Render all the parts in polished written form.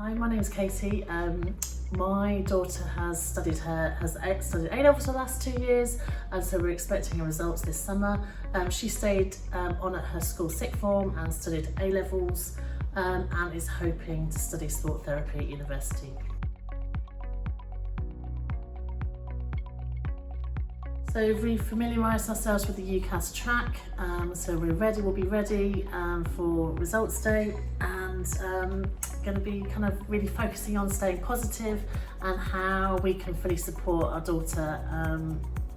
Hi, my name's Katie. My daughter has studied A-levels for the last 2 years, and so we're expecting her results this summer. She stayed on at her school sixth form and studied A-levels and is hoping to study sport therapy at university. So we've familiarised ourselves with the UCAS track, so we'll be ready for results day, and going to be kind of really focusing on staying positive and how we can fully support our daughter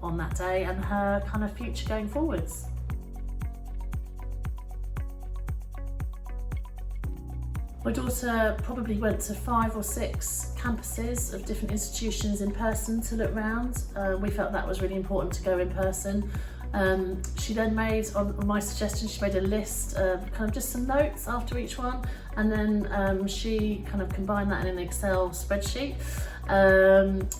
on that day and her kind of future going forwards. My daughter probably went to 5 or 6 campuses of different institutions in person to look round. We felt that was really important to go in person. She then made, on my suggestion, she made a list of kind of just some notes after each one, and then she kind of combined that in an Excel spreadsheet. And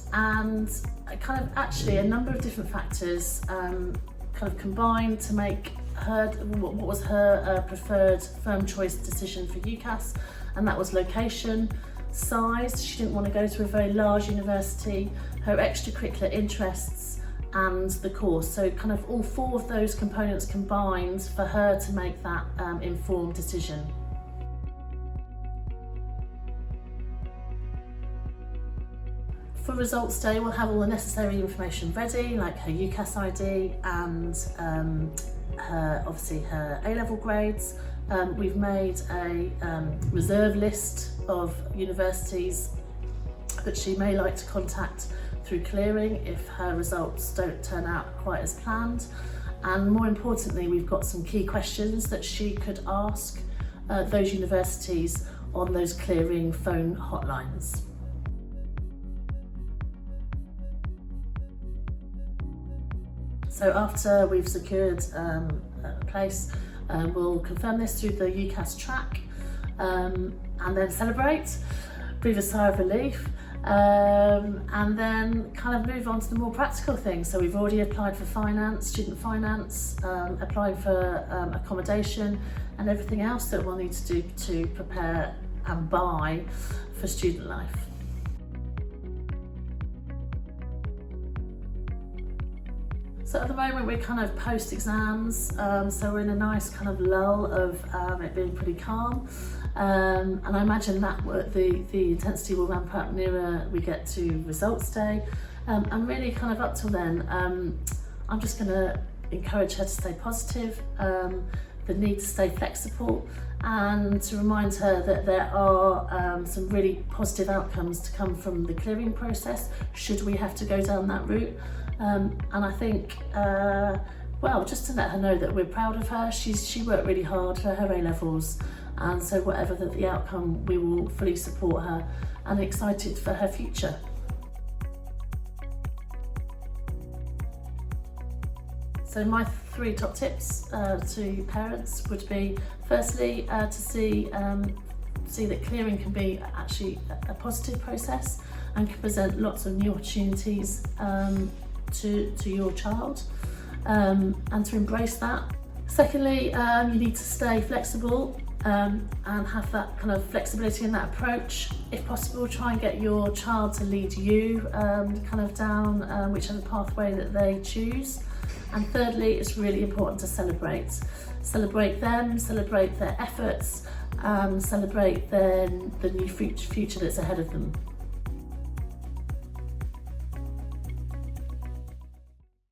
kind of actually a number of different factors kind of combined to make what was her preferred firm choice decision for UCAS, and that was location, size. She didn't want to go to a very large university, her extracurricular interests, and the course. So kind of all 4 of those components combined for her to make that informed decision. For results day, we'll have all the necessary information ready, like her UCAS ID and obviously her A-level grades. We've made a reserve list of universities that she may like to contact through clearing if her results don't turn out quite as planned. And more importantly, we've got some key questions that she could ask those universities on those clearing phone hotlines. So after we've secured a place, we'll confirm this through the UCAS track and then celebrate, breathe a sigh of relief, and then kind of move on to the more practical things. So we've already applied for finance, student finance, applying for accommodation and everything else that we'll need to do to prepare and buy for student life. So at the moment we're kind of post-exams, so we're in a nice kind of lull of it being pretty calm, and I imagine that the intensity will ramp up nearer we get to results day, and really kind of up till then I'm just going to encourage her to stay positive, the need to stay flexible, and to remind her that there are some really positive outcomes to come from the clearing process should we have to go down that route. And I think, well, just to let her know that we're proud of her. She worked really hard for her A-levels, and so whatever the outcome, we will fully support her and excited for her future. So my 3 top tips to parents would be, firstly, to see that clearing can be actually a positive process and can present lots of new opportunities to your child, and to embrace that. Secondly, you need to stay flexible and have that kind of flexibility in that approach. If possible, try and get your child to lead you kind of down whichever pathway that they choose. And thirdly, it's really important to celebrate them, celebrate their efforts, celebrate the new future that's ahead of them.